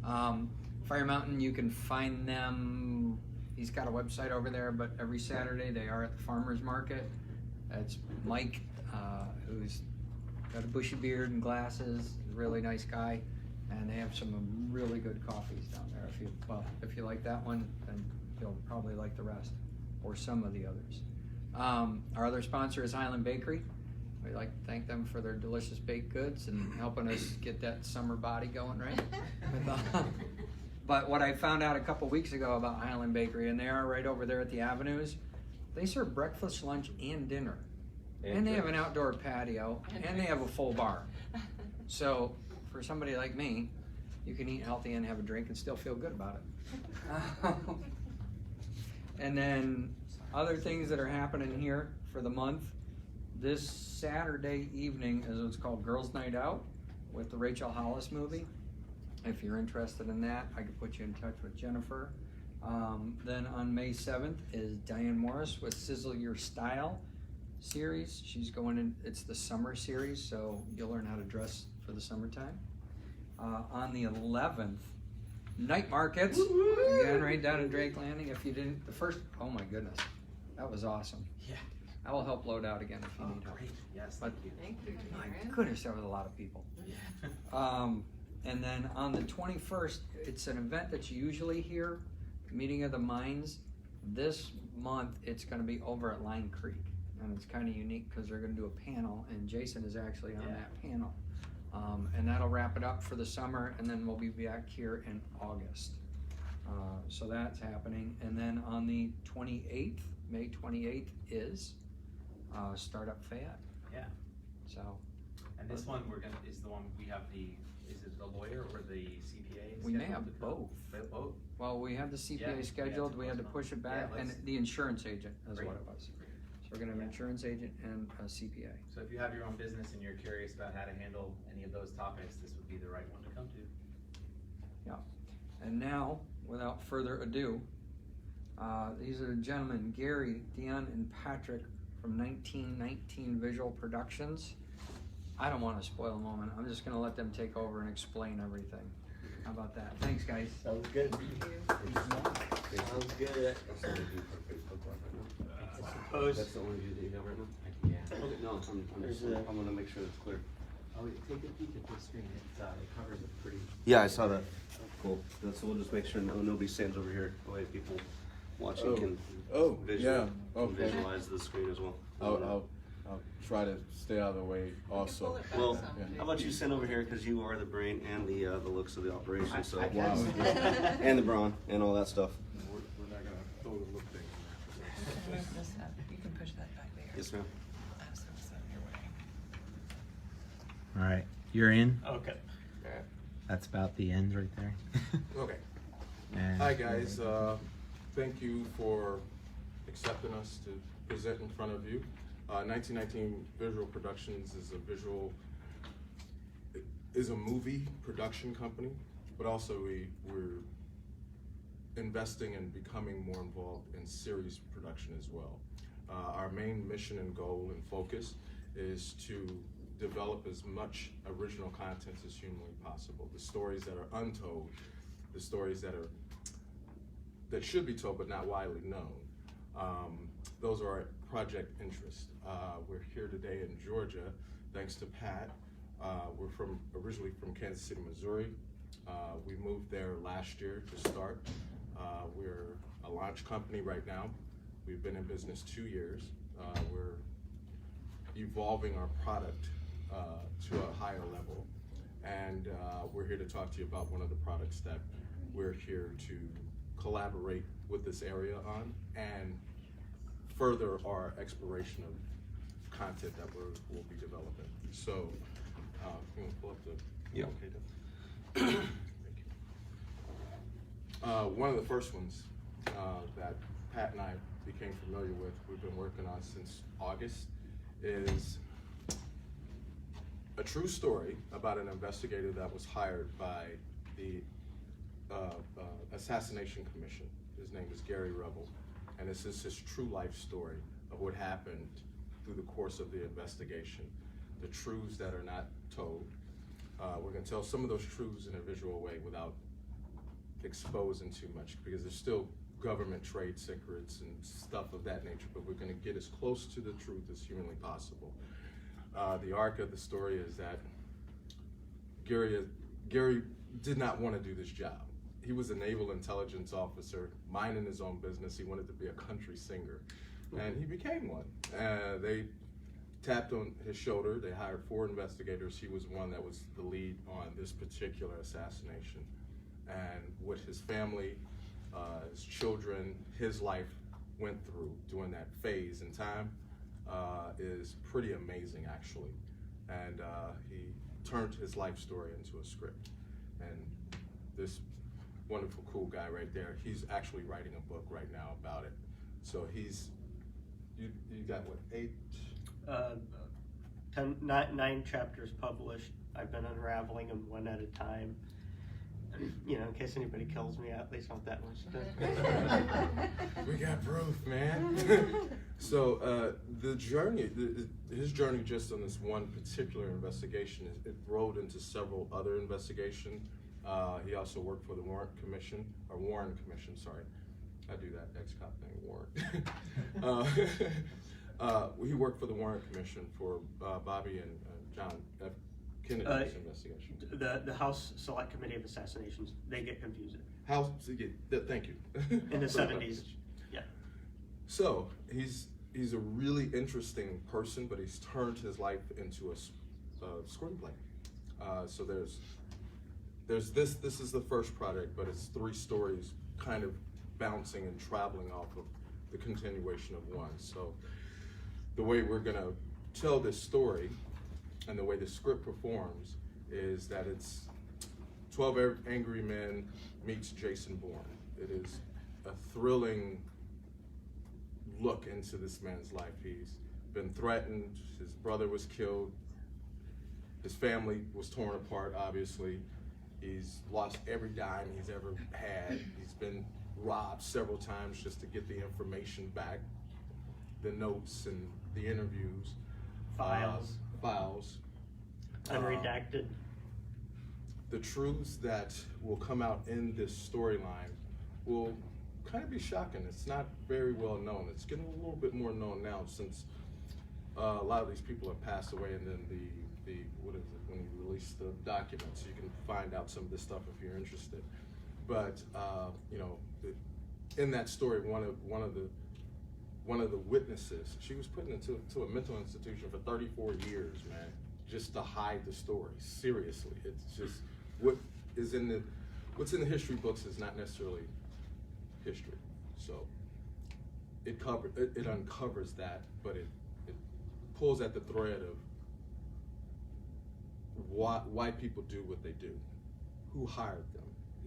Fire Mountain, you can find them, he's got a website over there, but every Saturday they are at the farmer's market. That's Mike, who's got a bushy beard and glasses, a really nice guy, and they have some really good coffees down there. If you like that one, then you'll probably like the rest, or some of the others. Our other sponsor is Highland Bakery. We'd like to thank them for their delicious baked goods and helping us get that summer body going, right? But what I found out a couple weeks ago about Highland Bakery, and they are right over there at the Avenues, they serve breakfast, lunch, and dinner. And they have an outdoor patio, and they have a full bar. So for somebody like me, you can eat healthy and have a drink and still feel good about it. And then other things that are happening here for the month. This Saturday evening is what's called Girls Night Out with the Rachel Hollis movie. If you're interested in that, I could put you in touch with Jennifer. Then on May 7th is Diane Morris with Sizzle Your Style series. She's going in, it's the summer series, so you'll learn how to dress for the summertime. On the 11th, night markets, again right down in Drake Landing. If you didn't, oh my goodness, that was awesome. Yeah. I will help load out again if you need help. Great. Yes, But thank you. my goodness, there was a lot of people. Yeah. And then on the 21st, it's an event that you usually hear, Meeting of the Minds. This month, it's going to be over at Line Creek. And it's kind of unique because they're going to do a panel, and Jason is actually on that panel. And that'll wrap it up for the summer, and then we'll be back here in August. So that's happening. And then on the 28th, May 28th is Startup Fayette. Yeah. So. And this one is the one we have is it the lawyer or the CPA? We may have both. Both? Well, we had the CPA scheduled, we had to push it back, and the insurance agent is what it was. So we're gonna have an insurance agent and a CPA. So if you have your own business and you're curious about how to handle any of those topics, this would be the right one to come to. Yeah. And now, without further ado, these are gentlemen, Gary, Dion, and Patrick from 1919 Visual Productions. I don't want to spoil a moment. I'm just going to let them take over and explain everything. How about that? Thanks, guys. Sounds good. Sounds good. That's the only view that you have right now? Yeah. Okay, no, I'm gonna make sure it's clear. Oh, take a peek at this screen. It covers it pretty. Yeah, I saw that. Cool. So we'll just make sure nobody stands over here. That way people watching can visualize the screen as well. I'll try to stay out of the way also. Well, how about you stand over here because you are the brain and the looks of the operation. So Wow. and the brawn and all that stuff. We're not gonna throw the look thing. You can push that back there. Yes, ma'am. Have some sun your way. All right, you're in. Okay. That's about the end right there. Okay. And Hi guys, thank you for accepting us to present in front of you. 1919 Visual Productions is a movie production company, but also we're investing and becoming more involved in series production as well. Our main mission and goal and focus is to develop as much original content as humanly possible. The stories that are untold, the stories that should be told but not widely known. Those are our project interests. We're here today in Georgia, thanks to Pat. We're originally from Kansas City, Missouri. We moved there last year to start. We're a launch company right now. We've been in business 2 years. We're evolving our product to a higher level. And we're here to talk to you about one of the products that we're here to collaborate with this area on and further our exploration of content that we'll be developing. So, can we pull up the Yeah. One of the first ones that Pat and I became familiar with, we've been working on since August, is a true story about an investigator that was hired by the Assassination Commission. His name is Gary Rebel, and this is his true life story of what happened through the course of the investigation, the truths that are not told. We're going to tell some of those truths in a visual way without exposing too much because there's still government trade secrets and stuff of that nature, but we're going to get as close to the truth as humanly possible. The arc of the story is that Gary did not want to do this job. He was a naval intelligence officer, minding his own business. He wanted to be a country singer, and he became one. They tapped on his shoulder. They hired 4 investigators. He was one that was the lead on this particular assassination. And what his family, his children, his life went through during that phase in time is pretty amazing, actually. And he turned his life story into a script. And this wonderful, cool guy right there, he's actually writing a book right now about it. So you got what, 8? 9 chapters published. I've been unraveling them one at a time. You know, in case anybody kills me, at least not that much stuff. We got proof, man. So the journey, his journey just on this one particular investigation, it rolled into several other investigations. He also worked for the Warren Commission, sorry. I do that ex-cop thing, Warren. He worked for the Warren Commission for Bobby and John F. Kennedy's investigation. The House Select Committee of Assassinations, they get confusing. Thank you. In the 70s, yeah. So he's a really interesting person, but he's turned his life into a screenplay. So there's this is the first project, but it's 3 stories kind of bouncing and traveling off of the continuation of one. So the way we're gonna tell this story and the way the script performs is that it's 12 Angry Men meets Jason Bourne. It is a thrilling look into this man's life. He's been threatened, his brother was killed, his family was torn apart, obviously. He's lost every dime he's ever had. He's been robbed several times just to get the information back, the notes and the interviews. Files. Unredacted. The truths that will come out in this storyline will kind of be shocking. It's not very well known. It's getting a little bit more known now since a lot of these people have passed away, and then what is it, when you release the documents, you can find out some of this stuff if you're interested. But you know, in that story, one of the witnesses, she was put into a mental institution for 34 years, man, just to hide the story. Seriously, it's just what's in the history books is not necessarily history. So it uncovers that, but it pulls at the thread of why people do what they do, who hired them,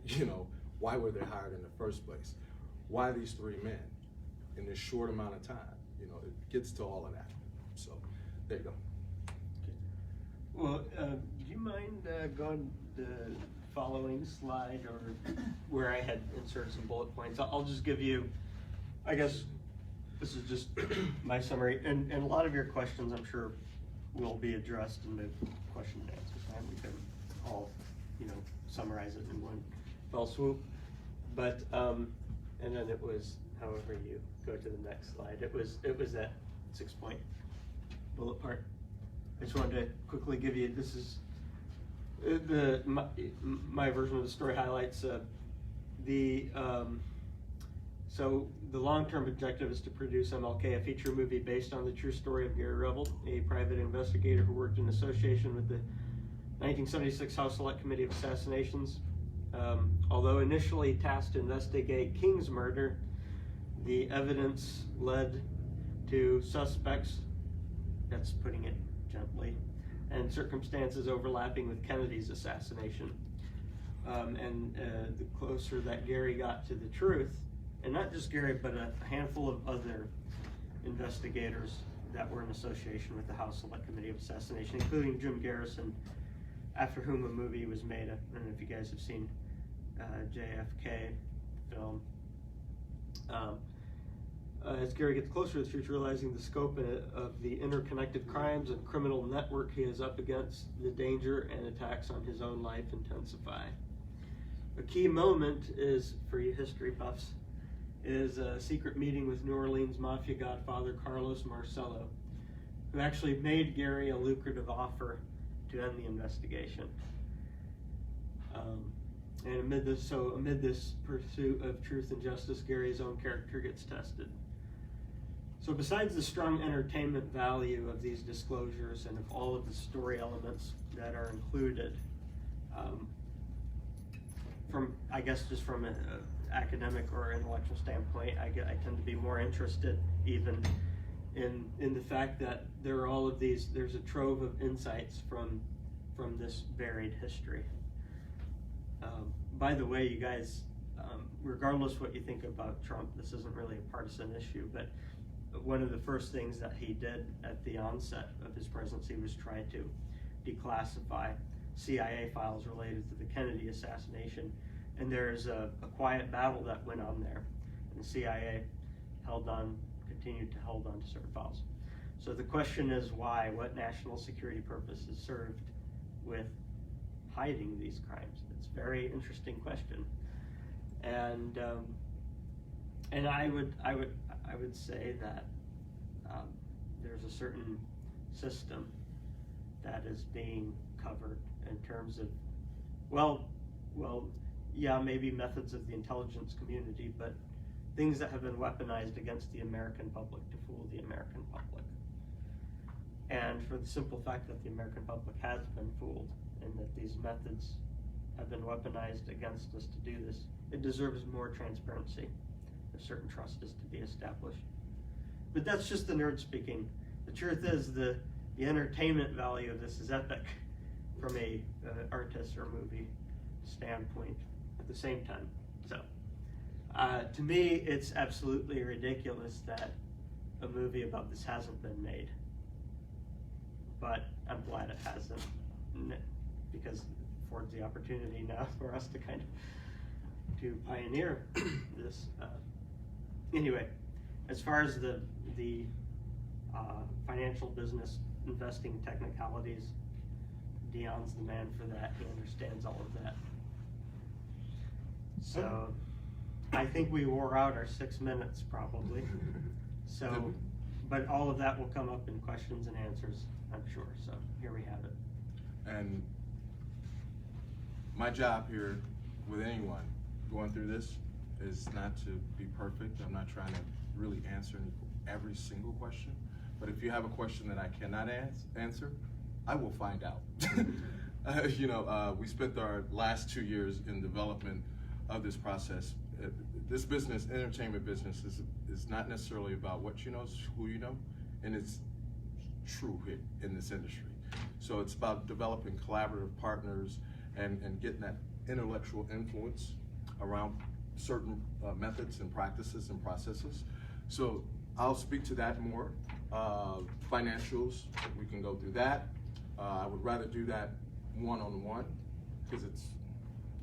you know, why were they hired in the first place, why these 3 men in this short amount of time. You know, it gets to all of that. So there you go. Well, do you mind going to the following slide, or where I had inserted some bullet points? I'll just give you, I guess this is just my summary, and a lot of your questions I'm sure will be addressed in the question and answer time. We can all, you know, summarize it in one fell swoop. But and then it was, however you go to the next slide, it was that 6-point bullet part. I just wanted to quickly give you, this is my version of the story highlights so the long-term objective is to produce MLK, a feature movie based on the true story of Gary Revel, a private investigator who worked in association with the 1976 House Select Committee of Assassinations. Although initially tasked to investigate King's murder, the evidence led to suspects, that's putting it gently, and circumstances overlapping with Kennedy's assassination. The closer that Gary got to the truth, and not just Gary, but a handful of other investigators that were in association with the House Select Committee of Assassination, including Jim Garrison, after whom a movie was made. I don't know if you guys have seen JFK film. As Gary gets closer to the truth, realizing the scope of the interconnected crimes and criminal network he is up against, the danger and attacks on his own life intensify. a key moment is, for you history buffs, is a secret meeting with New Orleans Mafia godfather Carlos Marcello, who actually made Gary a lucrative offer to end the investigation. And amid this pursuit of truth and justice, Gary's own character gets tested. So besides the strong entertainment value of these disclosures and of all of the story elements that are included, I guess just from an academic or intellectual standpoint, I tend to be more interested even in the fact that there are all of these, there's a trove of insights from this varied history. By the way, you guys, regardless what you think about Trump, this isn't really a partisan issue, but one of the first things that he did at the onset of his presidency was try to declassify CIA files related to the Kennedy assassination. And there's a quiet battle that went on there. And the CIA continued to hold on to certain files. So the question is why? What national security purpose is served with hiding these crimes? It's a very interesting question. And I would say that there's a certain system that is being covered in terms of, yeah, maybe methods of the intelligence community, but things that have been weaponized against the American public to fool the American public. And for the simple fact that the American public has been fooled and that these methods have been weaponized against us to do this, it deserves more transparency. A certain trust is to be established. But that's just the nerd speaking. The truth is the entertainment value of this is epic from a artist or movie standpoint at the same time. So to me, it's absolutely ridiculous that a movie about this hasn't been made. But I'm glad it hasn't, because it affords the opportunity now for us to kind of to pioneer this. Anyway, as far as the financial business investing technicalities, Dion's the man for that. He understands all of that. So I think we wore out our 6 minutes probably. So, but all of that will come up in questions and answers, I'm sure. So here we have it. And my job here with anyone going through this is not to be perfect. I'm not trying to really answer every single question. But if you have a question that I cannot answer, I will find out. We spent our last 2 years in development of this process. This business, entertainment business, is not necessarily about what you know, it's who you know, and it's true here in this industry. So it's about developing collaborative partners and getting that intellectual influence around certain methods and practices and processes. So I'll speak to that more. Financials, we can go through that. I would rather do that one-on-one because it's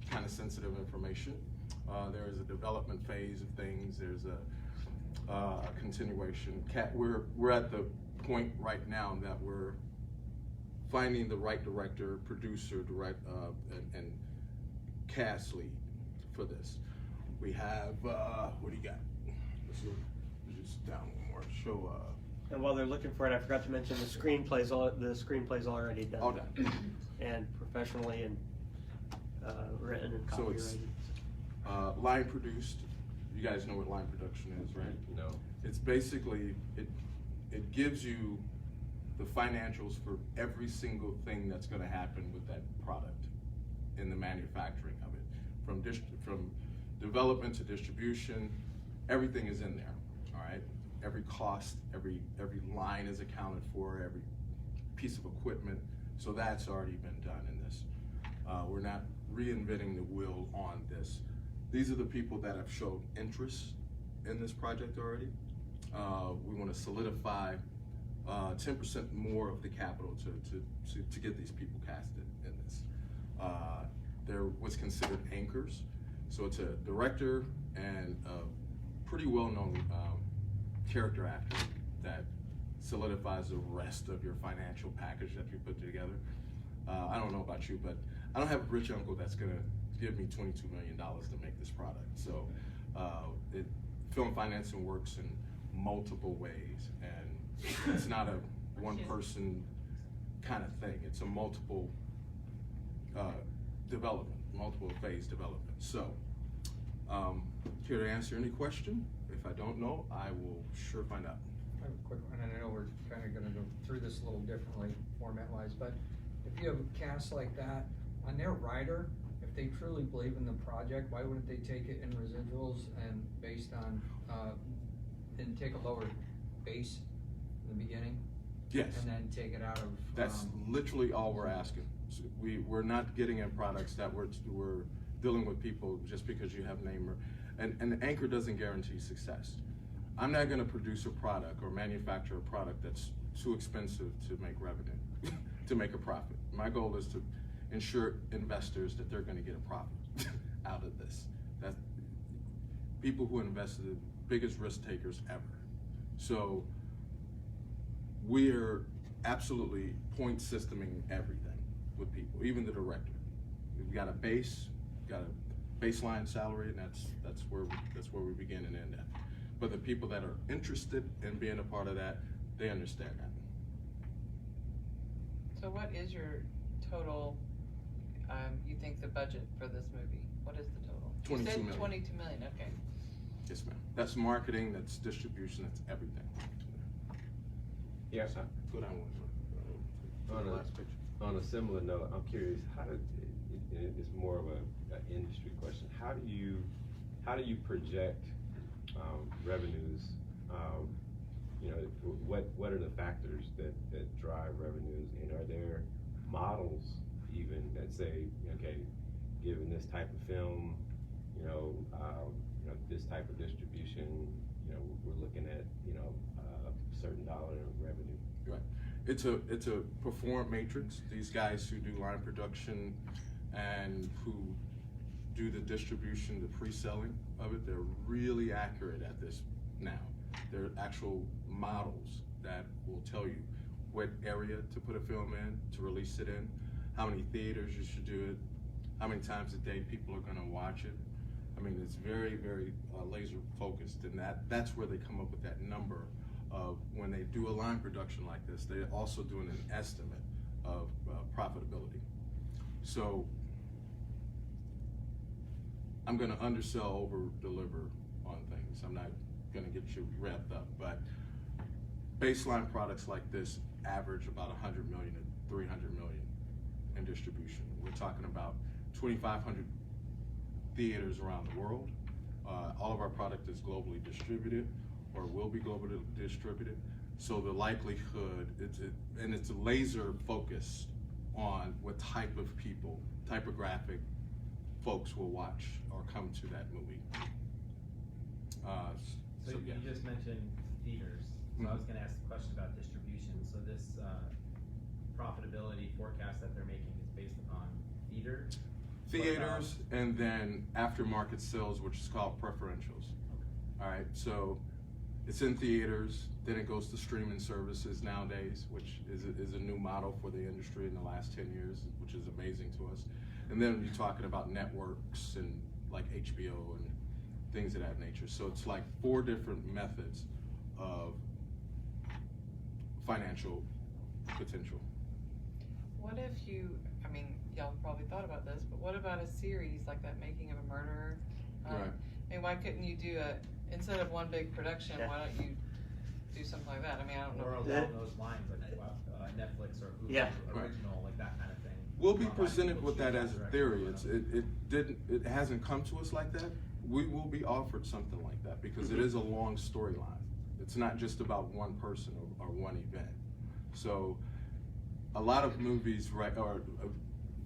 kind of sensitive information. There is a development phase of things. There's a continuation. We're at the point right now that we're finding the right director, producer, and cast lead for this. We have, what do you got? Let's look just down one more. Show. And while they're looking for it, I forgot to mention the screenplay's already done. All done. And professionally and written and So copyrighted. it's line produced. You guys know what line production is, right? No. It's basically, it gives you the financials for every single thing that's gonna happen with that product in the manufacturing of it. From development to distribution, everything is in there, all right? Every cost, every line is accounted for, every piece of equipment. So that's already been done in this. We're not reinventing the wheel on this. These are the people that have showed interest in this project already. We want to solidify 10% more of the capital to get these people casted in this. They're what's considered anchors. So it's a director and a pretty well-known character actor that solidifies the rest of your financial package that you put together. I don't know about you, but I don't have a rich uncle that's gonna give me $22 million to make this product. So film financing works in multiple ways, and it's not a one person kind of thing. It's a multiple development, multiple phase development. So here to answer any question. If I don't know, I will sure find out. I have a quick one, and I know we're kind of gonna go through this a little differently format-wise, but if you have a cast like that, on their rider, if they truly believe in the project, why wouldn't they take it in residuals and based on, and take a lower base in the beginning? Yes. And then take it out of. That's literally all we're asking. So we're not getting in products that we're dealing with people just because you have name and anchor doesn't guarantee success. I'm not gonna produce a product or manufacture a product that's too expensive to make revenue, to make a profit. My goal is to ensure investors that they're gonna get a profit out of this. That people who invest are the biggest risk takers ever. So we're absolutely point systeming everything with people, even the director. We've got a baseline salary, and that's where we begin and end at. But the people that are interested in being a part of that, they understand that. So what is your total, you think the budget for this movie? What is the total? 22 You said million. 22 million, okay. Yes, ma'am. That's marketing, that's distribution, that's everything. Yes, Go down one. Last picture. on a similar note, I'm curious, it's more of an industry question. How do you project revenues? You know, what are the factors that drive revenues, and are there models even that say, okay, given this type of film, this type of distribution, we're looking at a certain dollar of revenue. Right. It's a perform matrix. These guys who do line production and who do the distribution, the pre-selling of it, they're really accurate at this now. They're actual models that will tell you what area to put a film in, to release it in, how many theaters you should do it, how many times a day people are gonna watch it. I mean, it's very, very laser focused, and that's where they come up with that number of when they do a line production like this, they're also doing an estimate of profitability. So I'm gonna undersell, over deliver on things. I'm not gonna get you wrapped up, but baseline products like this average about 100 million to 300 million in distribution. We're talking about 2,500 theaters around the world. All of our product is globally distributed, or will be globally distributed. So the likelihood, it's a laser focus on what type of people, typographic folks will watch or come to that movie. So yeah. you just mentioned theaters, so I was gonna ask a question about distribution. So this profitability forecast that they're making is based upon theaters, And then aftermarket sales, which is called preferentials. Okay. All right, so it's in theaters, then it goes to streaming services nowadays, which is a new model for the industry in the last 10 years, which is amazing to us. And then you're talking about networks and like HBO and things of that nature. So it's like 4 different methods of financial potential. What if y'all probably thought about this, but what about a series like that, Making of a Murderer? Right. I mean, why couldn't you do instead of one big production, Yeah. why don't you do something like that? I mean, I don't know. or along those lines, like Netflix or Hulu Yeah. original, like that kind of thing. We'll be Online presented people with that choose as a director theory. or whatever. It hasn't come to us like that. We will be offered something like that because it is a long storyline. It's not just about one person or one event. So a lot of movies, right, or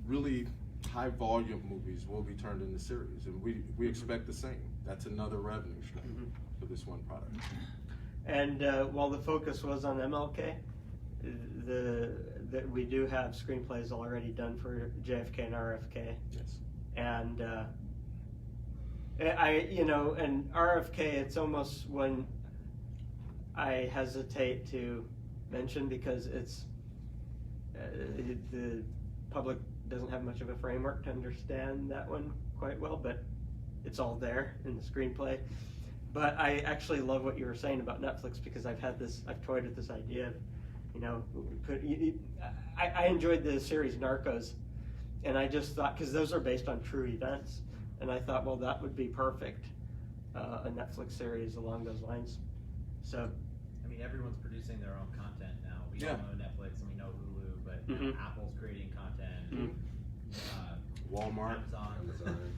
really high volume movies will be turned into series, and we expect the same. That's another revenue stream for this one product. And while the focus was on MLK, we do have screenplays already done for JFK and RFK. Yes. And and RFK, it's almost one I hesitate to mention because it's the public doesn't have much of a framework to understand that one quite well, but it's all there in the screenplay. But I actually love what you were saying about Netflix, because I've toyed with this idea of, I enjoyed the series Narcos, and I just thought, because those are based on true events, and I thought, well, that would be perfect, a Netflix series along those lines. So, I mean, everyone's producing their own content now. We all know Netflix and we know Hulu, but now Apple's creating content. Walmart. Amazon.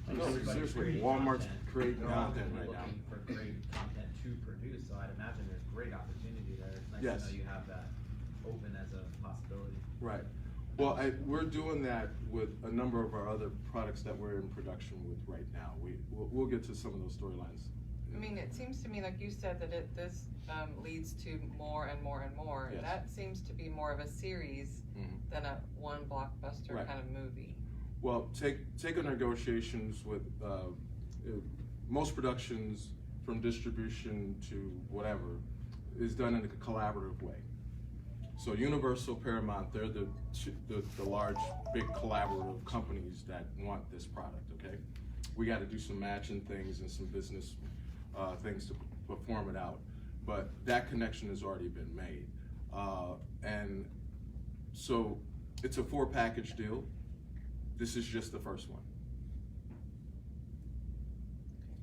No, Everybody's seriously, creating Walmart's content. creating They're all content gonna be right now. looking for great content to produce, so I'd imagine there's great opportunity there. It's nice Yes. to know you have that open as a possibility. Right. Well, we're doing that with a number of our other products that we're in production with right now. We'll get to some of those storylines. I mean, it seems to me, like you said, that this leads to more and more and more. Yes. That seems to be more of a series than a one blockbuster Right. kind of movie. Well, take our negotiations with most productions, from distribution to whatever, is done in a collaborative way. So Universal, Paramount, they're the large, big collaborative companies that want this product, okay? We got to do some matching things and some business things to perform it out. But that connection has already been made. And so it's a 4-package deal. This is just the first one.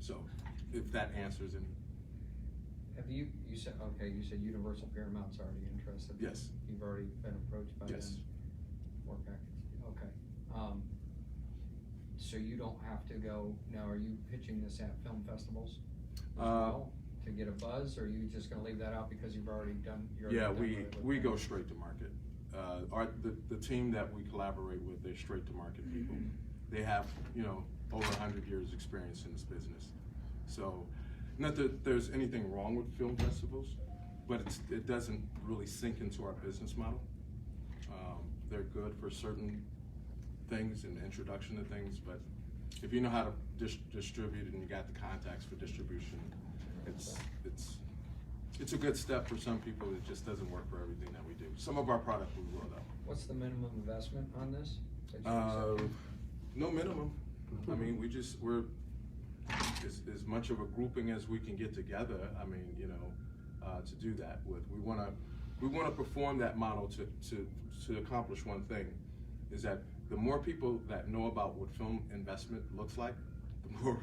So if that answers any. Have you said Universal Paramount's already interested? Yes. You've already been approached by them? Yes. 4-package, okay. So you don't have to go, now are you pitching this at film festivals as well to get a buzz, or are you just gonna leave that out because you've already done? We go straight to market. The team that we collaborate with, they're straight to market people. They have, over 100 years experience in this business. So, not that there's anything wrong with film festivals, but it doesn't really sink into our business model. They're good for certain things and introduction to things, but if you know how to distribute and you got the contacts for distribution, it's a good step for some people. It just doesn't work for everything that we do. Some of our product we will though. What's the minimum investment on this? No minimum. I mean, we're as much of a grouping as we can get together. I mean, to do that with. We want to perform that model to accomplish one thing, is that the more people that know about what film investment looks like, the more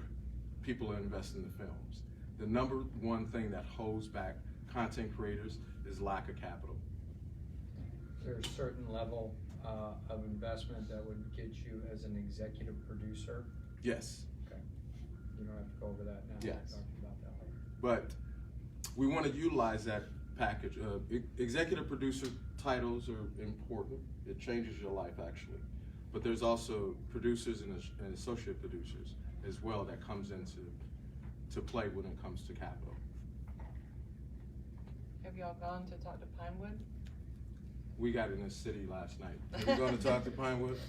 people invest in the films. The number one thing that holds back content creators is lack of capital. Is there a certain level of investment that would get you as an executive producer? Yes. Okay. You don't have to go over that now. Yes. We'll talk about that later. But we want to utilize that package. Executive producer titles are important. It changes your life, actually. But there's also producers and associate producers as well that comes into play when it comes to capital. Have y'all gone to talk to Pinewood? We got in the city last night. Are you going to talk to Pinewood?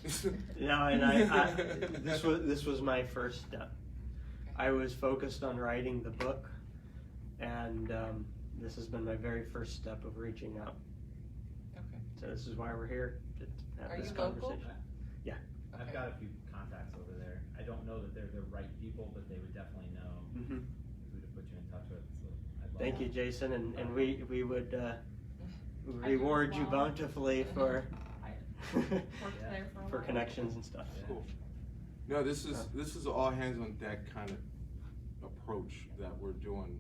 No, and this was my first step. I was focused on writing the book, and this has been my very first step of reaching out. Okay. So this is why we're here, to have Are this you local? conversation. Yeah. I've Okay. got a few contacts over there. I don't know that they're the right people, but they would definitely know who to put you in touch with. So I'd love Thank you, that. Jason, and we would reward you bountifully for for connections and stuff. Yeah. Cool. No, this is all hands on deck kind of approach that we're doing.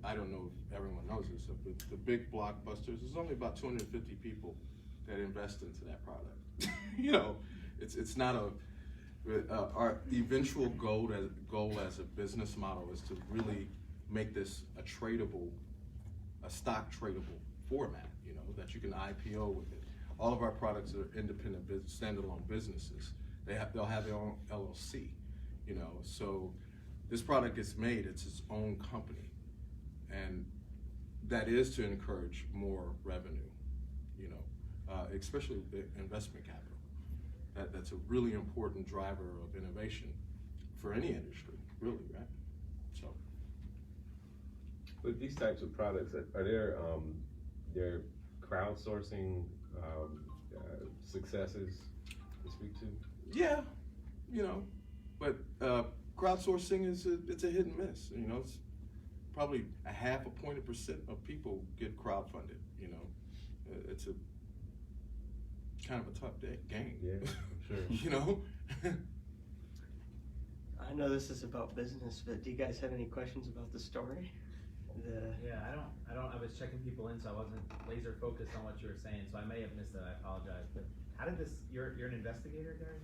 I don't know if everyone knows this, but the big blockbusters, there's only about 250 people that invest into that product. It's not our eventual goal as a business model is to really make this a stock tradable format, that you can IPO with it. All of our products are independent standalone businesses. They'll have their own LLC, so this product gets made, it's its own company. And that is to encourage more revenue, especially the investment capital. That's a really important driver of innovation for any industry, really, right? So. With these types of products, are there crowdsourcing successes to speak to? Yeah, you know, but crowdsourcing it's a hit and miss. You know, it's probably a 0.5% of people get crowdfunded. You know, it's a kind of a tough game. Yeah, sure. You know. I know this is about business, but do you guys have any questions about the story? Yeah, I was checking people in, so I wasn't laser focused on what you were saying, so I may have missed it, I apologize, but how did this, you're an investigator, Gary?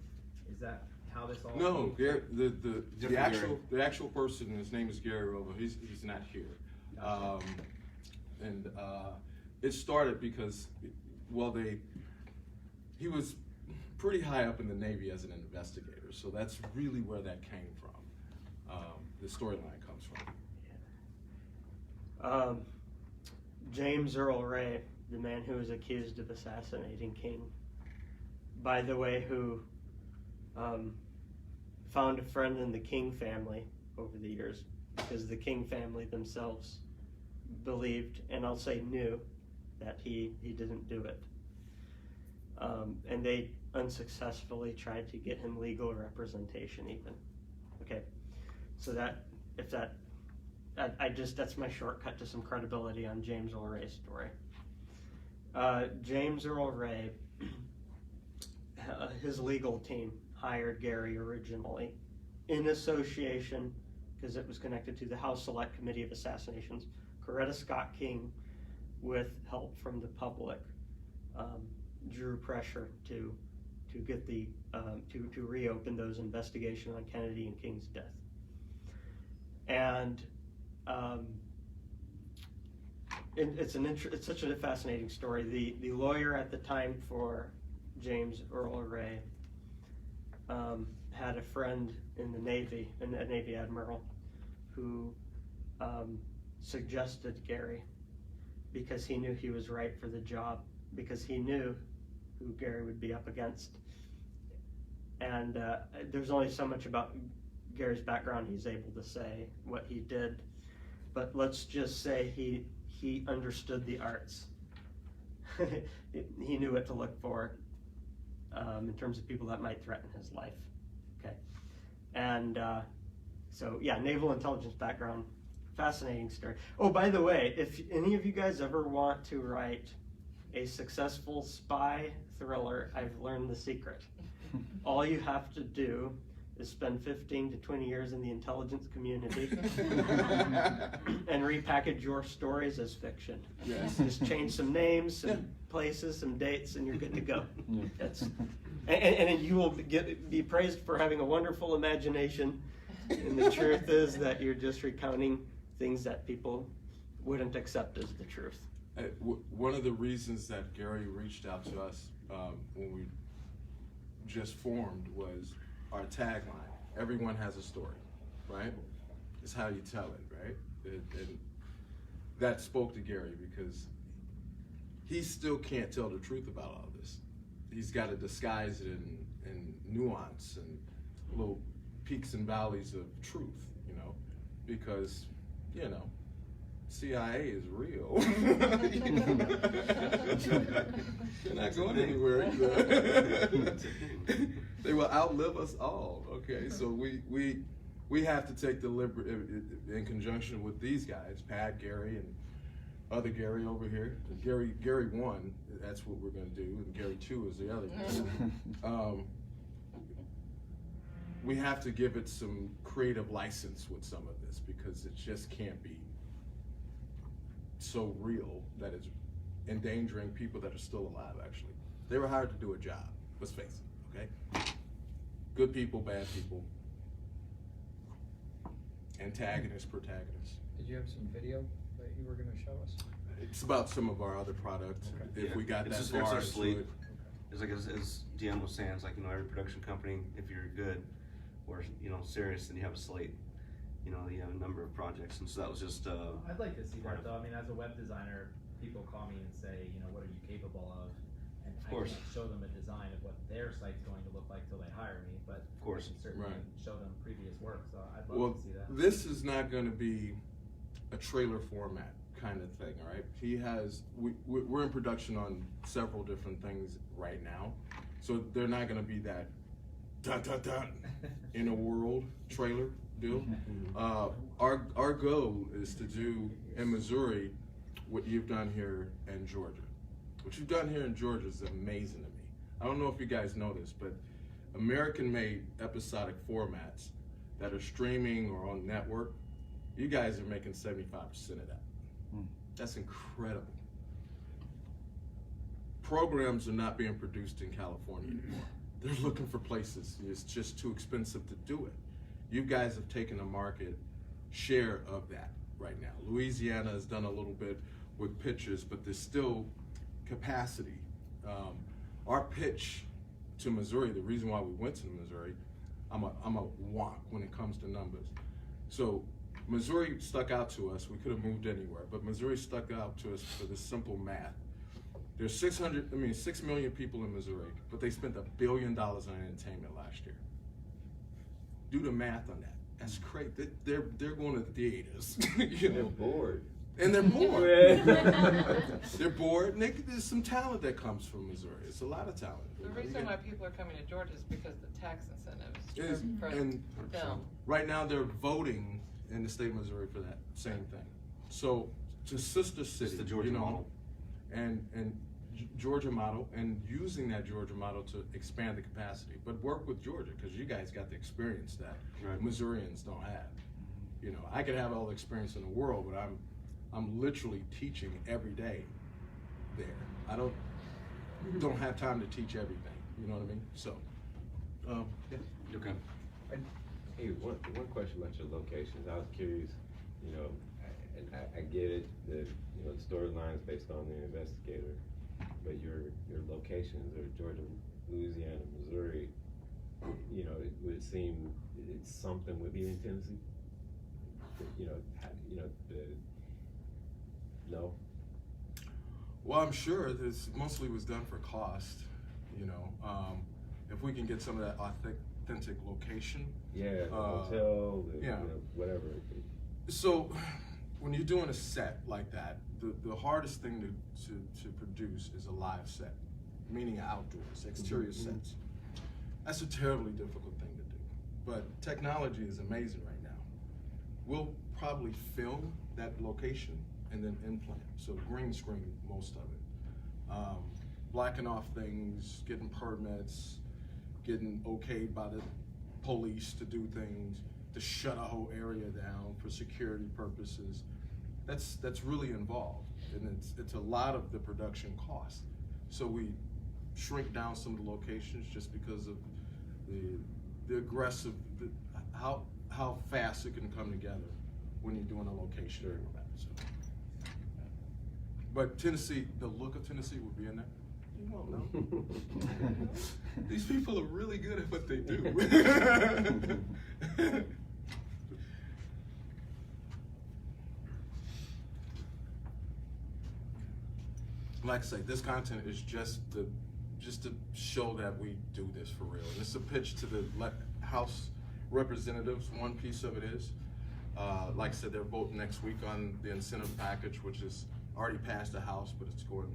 Is that how this all? No, Gary, the Different the actual person, his name is Gary Robo. He's not here. Gotcha. It started because, well, he was pretty high up in the Navy as an investigator, so that's really where that came from. The storyline comes from. James Earl Ray, the man who was accused of assassinating King, by the way, who found a friend in the King family over the years, because the King family themselves believed, and I'll say knew, that he didn't do it. And they unsuccessfully tried to get him legal representation even. Okay, so that's my shortcut to some credibility on James Earl Ray's story. James Earl Ray, his legal team hired Gary originally in association, because it was connected to the House Select Committee of Assassinations, Coretta Scott King, with help from the public, drew pressure to get the to reopen those investigations on Kennedy and King's death. And it's such a fascinating story. The lawyer at the time for James Earl Ray had a friend in the Navy, a Navy admiral, who suggested Gary because he knew he was right for the job, because he knew who Gary would be up against. And there's only so much about Gary's background he's able to say what he did, but let's just say he understood the arts. He knew what to look for in terms of people that might threaten his life. Okay, and so yeah, naval intelligence background, fascinating story. Oh, by the way, if any of you guys ever want to write a successful spy thriller, I've learned the secret. All you have to do is spend 15 to 20 years in the intelligence community and repackage your stories as fiction. Yes. Just change some names, some places, some dates, and you're good to go. And you will be praised for having a wonderful imagination. And the truth is that you're just recounting things that people wouldn't accept as the truth. One of the reasons that Gary reached out to us when we just formed was our tagline: everyone has a story, right? It's how you tell it, right? And that spoke to Gary because he still can't tell the truth about all this. He's got to disguise it in nuance and little peaks and valleys of truth, you know, because, you know, CIA is real. They're not going anywhere. They will outlive us all. Okay, so we have to take in conjunction with these guys, Pat, Gary, and other Gary over here. Gary 1, that's what we're going to do, and Gary 2 is the other Gary. We have to give it some creative license with some of this because it just can't be so real that it's endangering people that are still alive. Actually, they were hired to do a job. Let's face it. Okay, good people, bad people, antagonists, protagonists. Did you have some video that you were going to show us? It's about some of our other products. Okay. If we got It's that just- it's far our into slate. it. It's like as Deanne was saying, it's like, you know, every production company, if you're good or, you know, serious, then you have a slate. You know, you have a number of projects, and so that was just I'd like to see that though. I mean, as a web designer, people call me and say, you know, what are you capable of? And I course. can't show them a design of what their site's going to look like till they hire me, but Of course. I can certainly Right. show them previous work, so I'd love Well, to see that. this is not going to be a trailer format kind of thing, all right? We're in production on several different things right now, so they're not going to be that in a world trailer deal. Our goal is to do in Missouri what you've done here in Georgia. What you've done here in Georgia is amazing to me. I don't know if you guys know this, but American-made episodic formats that are streaming or on network, you guys are making 75% of that. That's incredible. Programs are not being produced in California anymore. They're looking for places. It's just too expensive to do it. You guys have taken a market share of that right now. Louisiana has done a little bit with pitches, but there's still capacity. Our pitch to Missouri, the reason why we went to Missouri, I'm a wonk when it comes to numbers. So Missouri stuck out to us. We could have moved anywhere, but Missouri stuck out to us for this simple math. There's 6 million people in Missouri, but they spent $1 billion on entertainment last year. Do the math on that. That's crazy. They're going to the theaters. They're bored. And they're bored. They're bored. And there's some talent that comes from Missouri. It's a lot of talent. The reason why people are coming to Georgia is because the tax incentives for And film. right now they're voting in the state of Missouri for that same thing. So to sister city, It's the Georgia model. and Georgia model, and using that Georgia model to expand the capacity, but work with Georgia because you guys got the experience that Right. Missourians don't have. You know, I could have all the experience in the world, but I'm literally teaching every day there. I don't have time to teach everything. You know what I mean? So, yeah. Okay. Hey, one question about your locations. I was curious, you know, and I get it, that, you know, the storyline is based on the investigator, but your locations are Georgia, Louisiana, Missouri. You know, it would seem something would be in Tennessee. No. Well, I'm sure this mostly was done for cost. You know, if we can get some of that authentic location. Yeah, the hotel, yeah. You know, whatever. So, when you're doing a set like that, the hardest thing to produce is a live set, meaning outdoors, exterior sets. That's a terribly difficult thing to do. But technology is amazing right now. We'll probably film that location and then implant. So green screen most of it. Blacking off things, getting permits, getting okayed by the police to do things, to shut a whole area down for security purposes. That's really involved, and it's a lot of the production cost. So we shrink down some of the locations just because of the aggressive, how fast it can come together when you're doing a location like that. So, but Tennessee, the look of Tennessee would be in there. You won't know. These people are really good at what they do. Like I say, this content is just to show that we do this for real. And it's a pitch to the House representatives. One piece of it is, like I said, they're voting next week on the incentive package, which is already passed the House, but it's going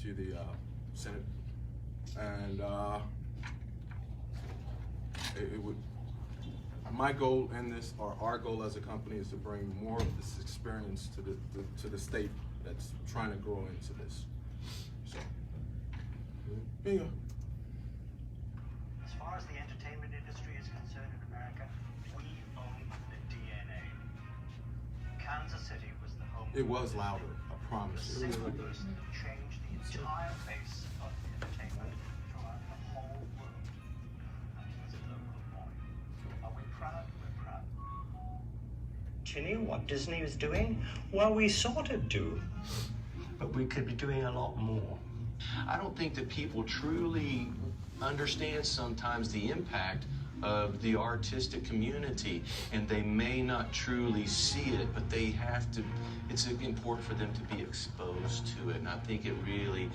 to the Senate. And it would. My goal in this, or our goal as a company, is to bring more of this experience to the state that's trying to grow into this. So, here you go. As far as the entertainment industry is concerned in America, we own the DNA. Kansas City was the home. It was louder, I The promise. single person who changed the entire face of entertainment throughout the whole world. And he's a local boy. Are we proud? We're proud. Do you know what Disney is doing? Well, we sort of do, but we could be doing a lot more. I don't think that people truly understand sometimes the impact of the artistic community, and they may not truly see it, but they have to. It's important for them to be exposed to it, and I think it really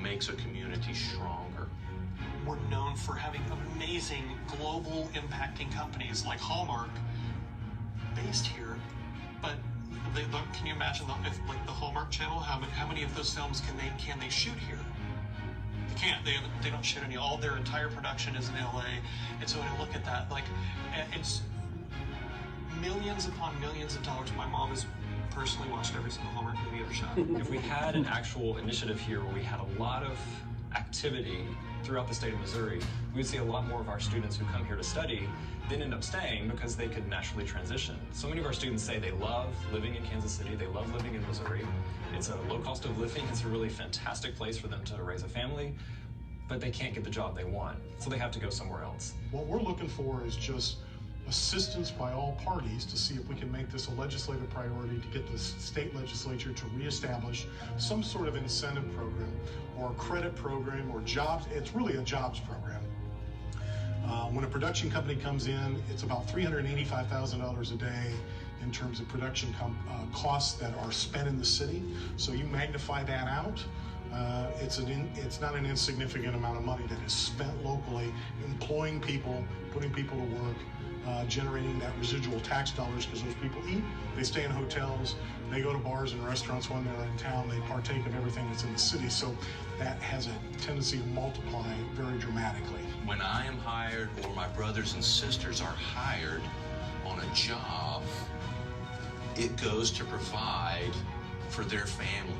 makes a community stronger. We're known for having amazing global impacting companies like Hallmark based here, but can you imagine if, like the Hallmark Channel, how many of those films can they shoot here? can't. They don't shoot any. All their entire production is in LA, and so when I look at that, like, it's millions upon millions of dollars. My mom has personally watched every single Hallmark movie ever shot. If we had an actual initiative here where we had a lot of activity throughout the state of Missouri, we would see a lot more of our students who come here to study then end up staying because they could naturally transition. So many of our students say they love living in Kansas City, they love living in Missouri. It's a low cost of living, it's a really fantastic place for them to raise a family, but they can't get the job they want, so they have to go somewhere else. What we're looking for is just assistance by all parties to see if we can make this a legislative priority to get the state legislature to reestablish some sort of incentive program or a credit program or jobs. It's really a jobs program. When a production company comes in, it's about $385,000 a day in terms of production costs that are spent in the city. So you magnify that out. It's not an insignificant amount of money that is spent locally, employing people, putting people to work, generating that residual tax dollars, because those people eat, they stay in hotels, they go to bars and restaurants when they're in town, they partake of everything that's in the city. So that has a tendency to multiply very dramatically. When I am hired or my brothers and sisters are hired on a job, it goes to provide for their family.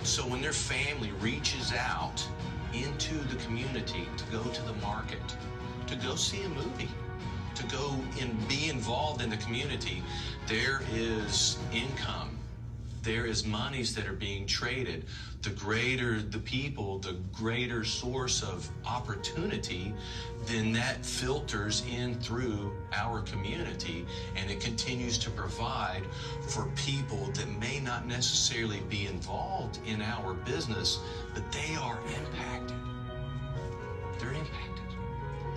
So when their family reaches out into the community to go to the market, to go see a movie, to go and be involved in the community, there is income. There is monies that are being traded. The greater the people, the greater source of opportunity, then that filters in through our community, and it continues to provide for people that may not necessarily be involved in our business, but they are impacted. They're impacted.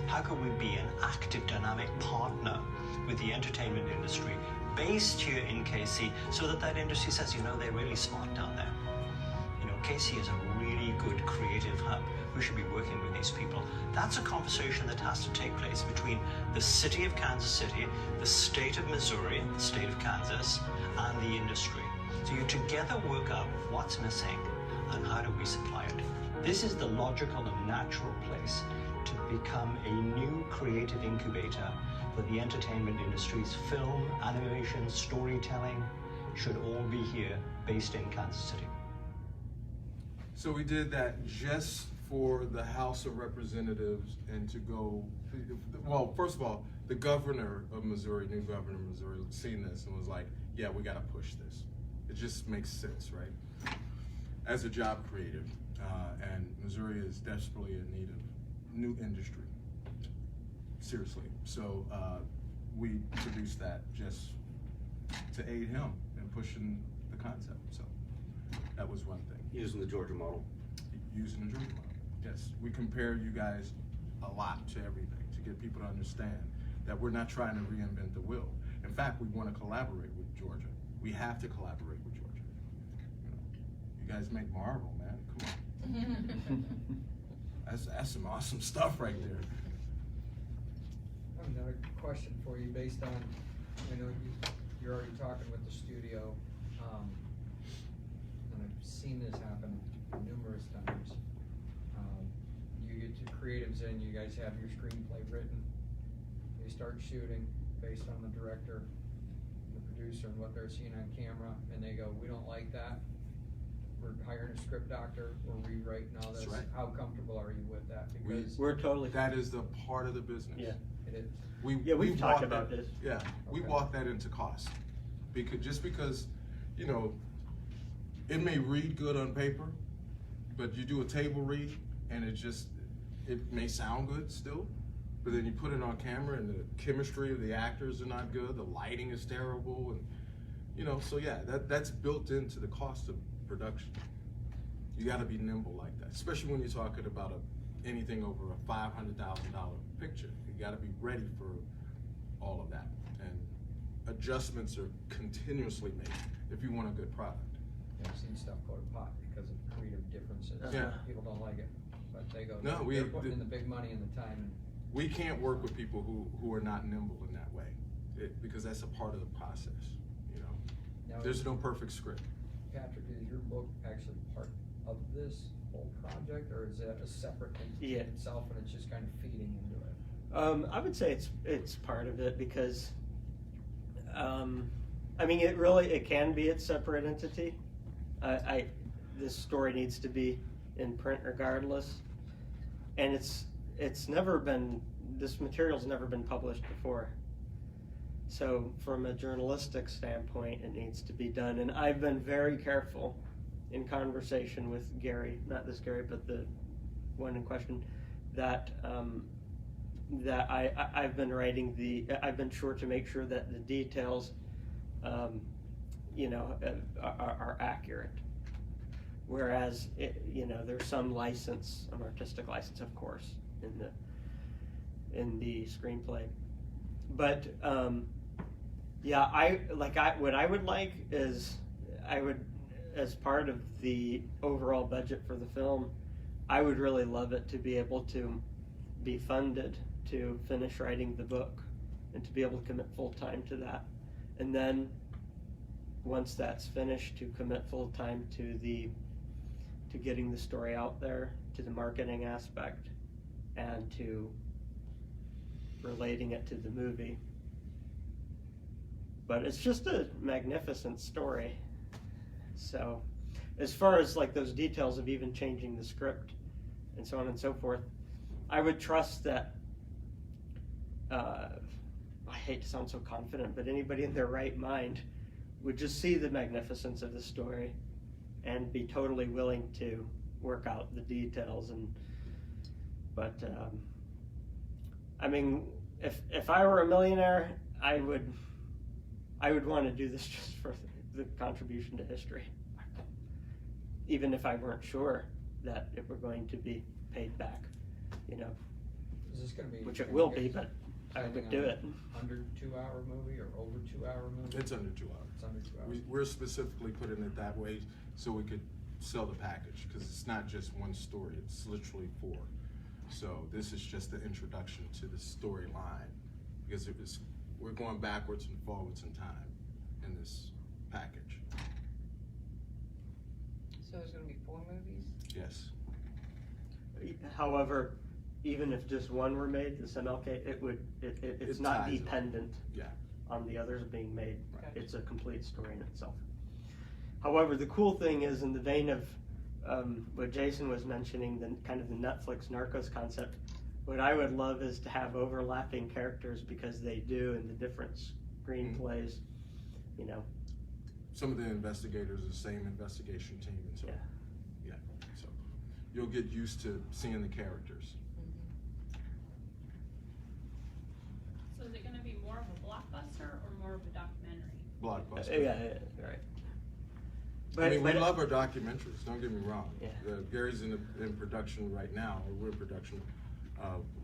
How can we be an active, dynamic partner with the entertainment industry based here in KC so that that industry says, you know, they're really smart down there. You know, KC is a really good creative hub. We should be working with these people. That's a conversation that has to take place between the city of Kansas City, the state of Missouri, the state of Kansas, and the industry. So you together work out what's missing and how do we supply it. This is the logical and natural place to become a new creative incubator for the entertainment industry's film, animation, storytelling should all be here, based in Kansas City. So we did that just for the House of Representatives and to go, well, first of all, the governor of Missouri, new governor of Missouri, seen this and was like, yeah, we gotta push this. It just makes sense, right? As a job creative, and Missouri is desperately in need of new industry. Seriously. So we produced that just to aid him in pushing the concept. So that was one thing. Using the Georgia model. Using the Georgia model. Yes. We compare you guys a lot to everything to get people to understand that we're not trying to reinvent the wheel. In fact, we want to collaborate with Georgia. We have to collaborate with Georgia. You guys make Marvel, man. Come on. That's some awesome stuff right there. I have another question for you based on, I know you're already talking with the studio, and I've seen this happen numerous times. You get two creatives in, you guys have your screenplay written, they start shooting based on the director, the producer, and what they're seeing on camera, and they go, we don't like that. We're hiring a script doctor, we're rewriting all this. That's right. How comfortable are you with that? Because We're totally. That is the part of the business. Yeah. it is. We've talked about this. Yeah, we Okay. walk that into cost. Because, you know, it may read good on paper, but you do a table read and it may sound good still, but then you put it on camera and the chemistry of the actors are not good, the lighting is terrible, and, you know, so yeah, that's built into the cost of production. You gotta be nimble like that, especially when you're talking about anything over a $500,000 picture. You gotta be ready for all of that. And adjustments are continuously made if you want a good product. Yeah, I've seen stuff go to pot because of creative differences. Yeah. People don't like it, but they go, No, they're putting in the big money and the time. We can't work with people who are not nimble in that way, because that's a part of the process, you know. Now, There's no perfect script. Patrick, is your book actually part of this? whole project, or is it a separate entity Yeah. itself and it's just kind of feeding into it? I would say it's part of it because, I mean, it can be its separate entity. This story needs to be in print regardless, and it's never been, this material's never been published before. So from a journalistic standpoint, it needs to be done, and I've been very careful in conversation with Gary, not this Gary, but the one in question, that that I've been writing I've been sure to make sure that the details, you know, are accurate. Whereas, there's some license, some artistic license, of course, in the screenplay. But yeah, what I would like is, as part of the overall budget for the film, I would really love it to be able to be funded to finish writing the book and to be able to commit full time to that. And then once that's finished, to commit full time to getting the story out there, to the marketing aspect, and to relating it to the movie. But it's just a magnificent story. So as far as like those details of even changing the script and so on and so forth, I would trust that, I hate to sound so confident, but anybody in their right mind would just see the magnificence of the story and be totally willing to work out the details. But I mean, if I were a millionaire, I would want to do this just for the contribution to history, even if I weren't sure that it were going to be paid back, Is this going to be? which it will be, but I would do it. Under 2-hour movie or over 2-hour movie? It's under 2 hours. It's under 2 hours. We're specifically putting it that way so we could sell the package, because it's not just one story, it's literally 4. So this is just the introduction to the storyline, because we're going backwards and forwards in time in this package. So there's gonna be 4 movies? Yes. However, even if just one were made, this MLK, it's It not ties it. dependent Yeah. on the others being made. Right. It's a complete story in itself. However, the cool thing is, in the vein of what Jason was mentioning, the kind of the Netflix Narcos concept, what I would love is to have overlapping characters, because they do in the different screenplays, Some of the investigators are the same investigation team, and so yeah. So you'll get used to seeing the characters. So is it going to be more of a blockbuster or more of a documentary? Blockbuster. Yeah, right. I mean, we love our documentaries, don't get me wrong. Yeah. Gary's in production right now, or we're in production,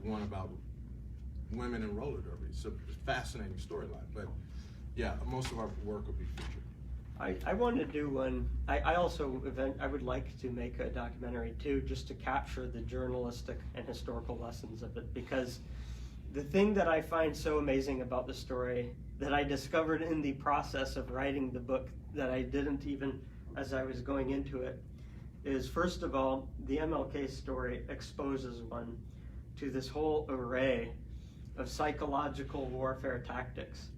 one about women in roller derby. It's a fascinating storyline, but yeah, most of our work will be featured. I want to do one. I also I would like to make a documentary too, just to capture the journalistic and historical lessons of it, because the thing that I find so amazing about the story, that I discovered in the process of writing the book, that I didn't even as I was going into it, is, first of all, the MLK story exposes one to this whole array of psychological warfare tactics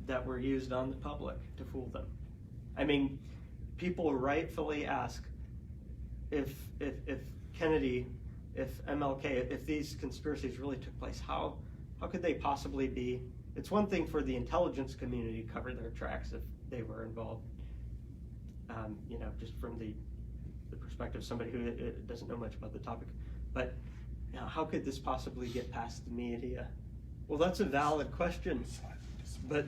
that were used on the public to fool them. I mean, people rightfully ask if Kennedy, if MLK, if these conspiracies really took place, how could they possibly be? It's one thing for the intelligence community to cover their tracks if they were involved, just from the perspective of somebody who doesn't know much about the topic. But how could this possibly get past the media? Well, that's a valid question. But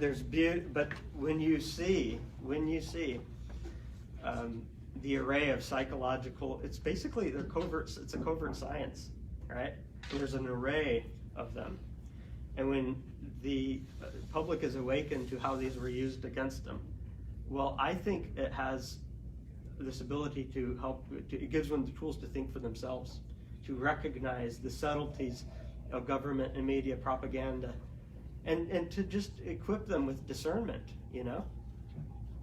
but when you see the array of psychological, it's basically it's a covert science, right? And there's an array of them. And when the public is awakened to how these were used against them, well, I think it has this ability to help, it gives them the tools to think for themselves, to recognize the subtleties of government and media propaganda, and to just equip them with discernment,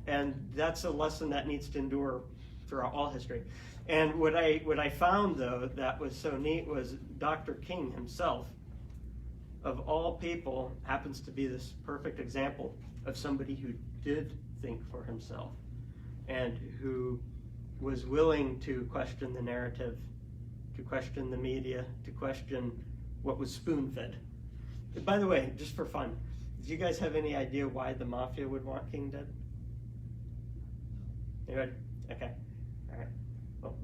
And that's a lesson that needs to endure throughout all history. And what I found, though, that was so neat was Dr. King himself, of all people, happens to be this perfect example of somebody who did think for himself and who was willing to question the narrative, to question the media, to question what was spoon-fed. By the way, just for fun, do you guys have any idea why the mafia would want King dead? Anybody? Okay. All right. Well,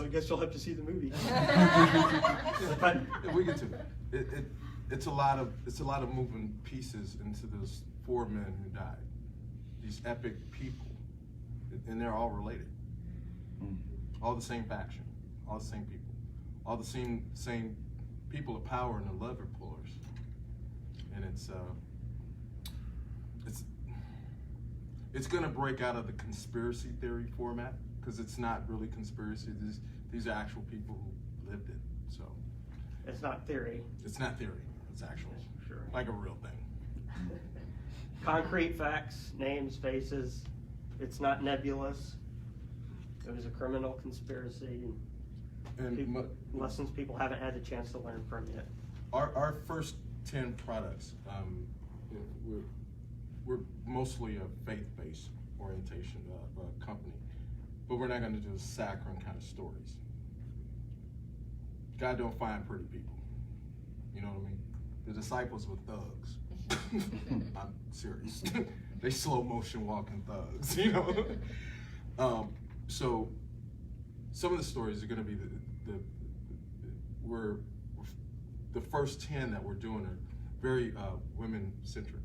I guess you'll have to see the movie. But if we get to it, it's a lot of moving pieces into those 4 men who died. These epic people, and they're all related. All the same faction, all the same people, all the same people of power and the lever pullers. And it's gonna break out of the conspiracy theory format, because it's not really conspiracy. These are actual people who lived it. So it's not theory. It's not theory. It's actual, sure, like a real thing. Concrete facts, names, faces. It's not nebulous. It was a criminal conspiracy, and lessons people haven't had a chance to learn from yet. Our first 10 products, we're mostly a faith-based orientation company, but we're not going to do saccharine kind of stories. God don't find pretty people. You know what I mean? The disciples were thugs. I'm serious. They slow motion walking thugs, you know? So some of the stories are going to be the first 10 that we're doing are very women-centric,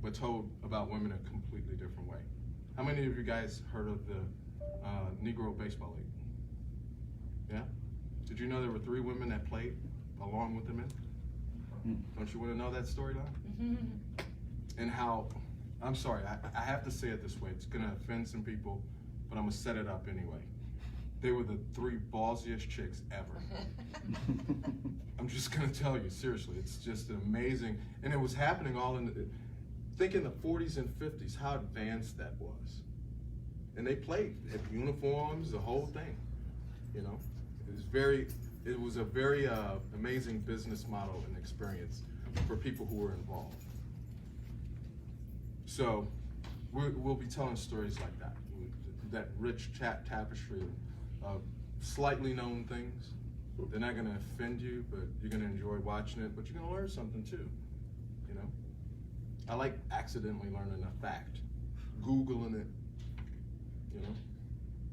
but told about women a completely different way. How many of you guys heard of the Negro Baseball League? Yeah? Did you know there were 3 women that played along with the men? Don't you want to know that storyline? And how, I'm sorry, I have to say it this way. It's going to offend some people, but I'm going to set it up anyway. They were the 3 ballsiest chicks ever. I'm just going to tell you, seriously, it's just amazing. And it was happening all think in the 40s and 50s, how advanced that was. And they played, had uniforms, the whole thing, you know? It was a very amazing business model and experience for people who were involved. So we'll be telling stories like that rich tapestry of slightly known things. They're not gonna offend you, but you're gonna enjoy watching it, but you're gonna learn something too, you know? I like accidentally learning a fact, Googling it, you know?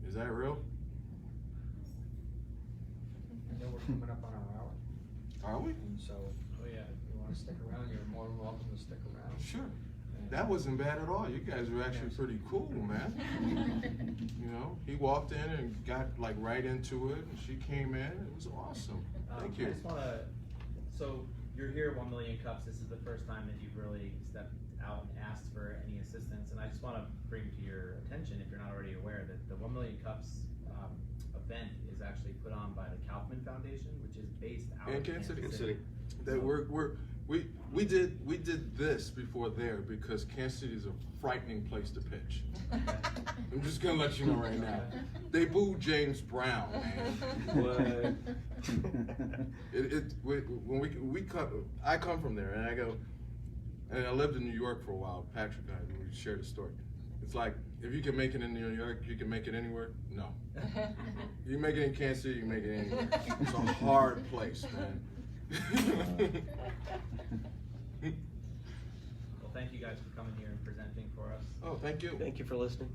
Is that real? I know we're coming up on our hour. Are we? And so, if you want to stick around, you're more than welcome to stick around. Sure. That wasn't bad at all. You guys were actually pretty cool, man. You know, he walked in and got like right into it, and she came in. It was awesome. Thank you. I just want to, so you're here at 1 Million Cups. This is the first time that you've really stepped out and asked for any assistance. And I just want to bring to your attention, if you're not already aware, that the 1 Million Cups event is actually put on by the Kaufman Foundation, which is based out in of Kansas City. That we did this before there because Kansas City is a frightening place to pitch. I'm just gonna let you know right now. They booed James Brown, man. I come from there, and I go, and I lived in New York for a while. Patrick and I, we shared a story. It's like, if you can make it in New York, you can make it anywhere? No. You make it in Kansas City, you can make it anywhere. It's a hard place, man. Well, thank you guys for coming here and presenting for us. Oh, thank you. Thank you for listening.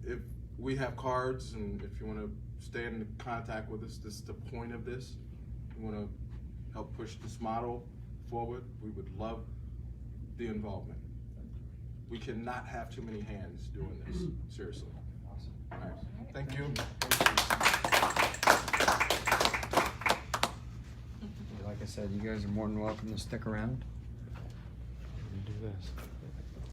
If we have cards, and if you want to stay in contact with us, this is the point of this. We want to help push this model forward. We would love the involvement. We cannot have too many hands doing this, seriously. Awesome. All right, thank you. Like I said, you guys are more than welcome to stick around. Do this.